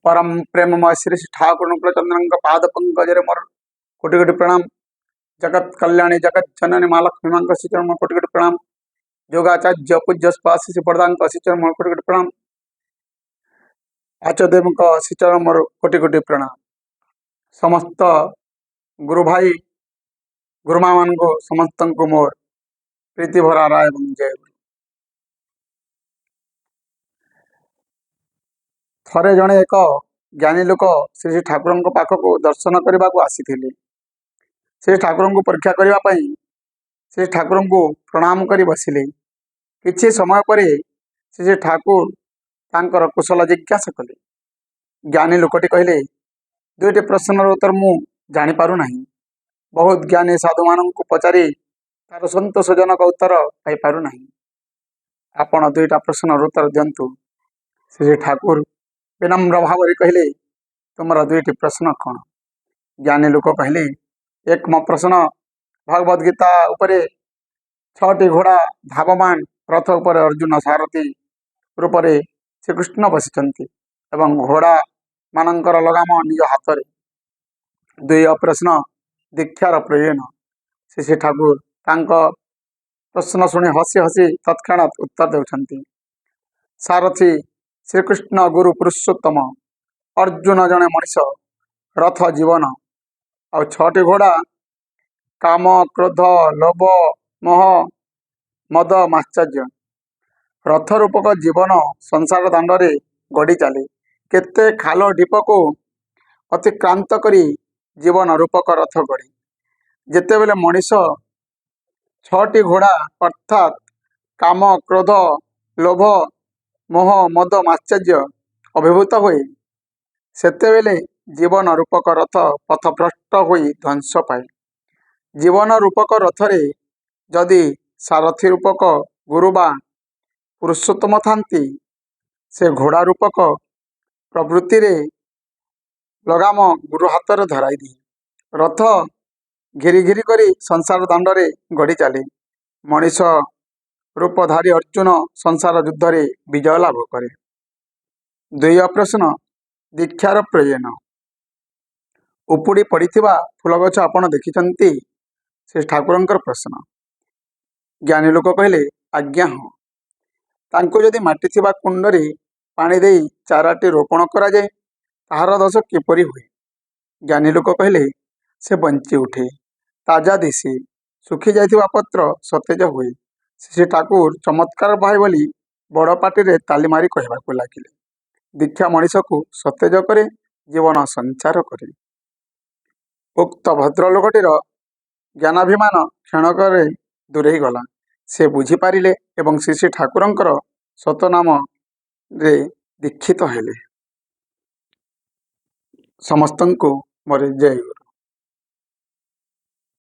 परम प्रेममय श्री श्री ठाकुर चंद्र पाद पंकज मोर कोटि कोटि प्रणाम। जगत कल्याणी जगत जननी माँ लक्ष्मी माँ श्रीचरण मोर कोटि कोटि प्रणाम। योगाचार्य पूज्य स्वासी श्री प्रदान श्रीचरण मोर कोटि कोटि प्रणाम। आचार्यदेव श्रीचरण मोर कोटि कोटि प्रणाम। समस्त गुरु भाई गुरुमा मान को समस्त को मोर प्रीति भरा राय जय गुरु। थरे जड़े एक ज्ञानी लोक श्री श्री ठाकुर पाखक दर्शन करने को आसी श्री ठाकुर को परीक्षा करने श्री ठाकुर को प्रणाम कर बसिले। किछि समय पर श्री श्री ठाकुर तांकर कुशल जिज्ञासा कले। ज्ञानी लोकटी कहले दुईटी प्रश्नर उत्तर मु जानी पारु नाही। बहुत ज्ञानी साधु मान पचारि तार संतोषजनक उत्तर पाई पारु नाही। आपण दुईटा प्रश्नर उत्तर दिंतु। श्री ठाकुर विनम्र भाव में कहले तुमर दुईटी प्रश्न कौन? ज्ञानी लोक कहले एक मो प्रश्न भगवद गीता उपरे 6टी घोड़ा धावमान रथ उपर अर्जुन सारथी रूप से श्रीकृष्ण बसिचंती एवं घोड़ा मानकर लगाम निज हाथ में। दुई प्रश्न दीक्षार प्रयोजन। श्री श्री ठाकुर तांको प्रश्न शुणी हसी हसी तत्क्षणात उत्तर देउछंती। सारथी श्रीकृष्ण गुरु पुरुषोत्तम, अर्जुन जने मनीष, रथ जीवन और 6टी घोड़ा काम क्रोध लोभ मोह मद माश्चर्य। रथ रूपक जीवन संसार दांडे गड़ी चले। केते खाल ढीप को अतिक्रांत करी जीवन रूपक रथ गड़ी। जेतेबेले मनीष 6टी घोड़ा अर्थात काम क्रोध लोभ मोह मद माश्चर्य अभिभूत हुए सेतेबेले जीवन रूपक रथ पथभ्रष्ट होई ध्वंस पाए। जीवन रूपक रथरे जदि सारथी रूपक गुरु बा पुरुषोत्तम थांती से घोड़ा रूपक प्रवृत्ति रे लगाम गुरु हाथ में धराई दी रथ घिरी घिरी करी संसार दांडे गड़ी चले। मनीष रूपधारी अर्जुन संसार युद्ध रे विजय लाभ करे। दुई प्रश्न दीक्षार प्रयोजन। उपुड़ी पड़िथिबा फूल गछ आपण देखिचंती? श्री ठाकुरंकर प्रश्न। ज्ञानी लोक कहले आज्ञा हाँ। तांको यदि माटी थिबा कुंडरे पानी देई चाराटी रोपण करा जाए ताहार दश किपरि हुए? ज्ञानी लोक कहले से बंची उठे, ताजा दिशे, सुखी जाइथिबा पत्र सतेज हुए। श्री ठाकुर चमत्कार भाई बोली बड़ पाटी रे ताली मारी कहबाकू लागिले। दीक्षा मनीष को सतेज करे, जीवन संचार करे। उक्त भद्रलोकटीर ज्ञानाभिमान क्षणक दूरे गला। से बुझीपारे एवं श्री श्री ठाकुरंकर सतनाम रे दीक्षित हेले। समस्त को मोर जय गुरु।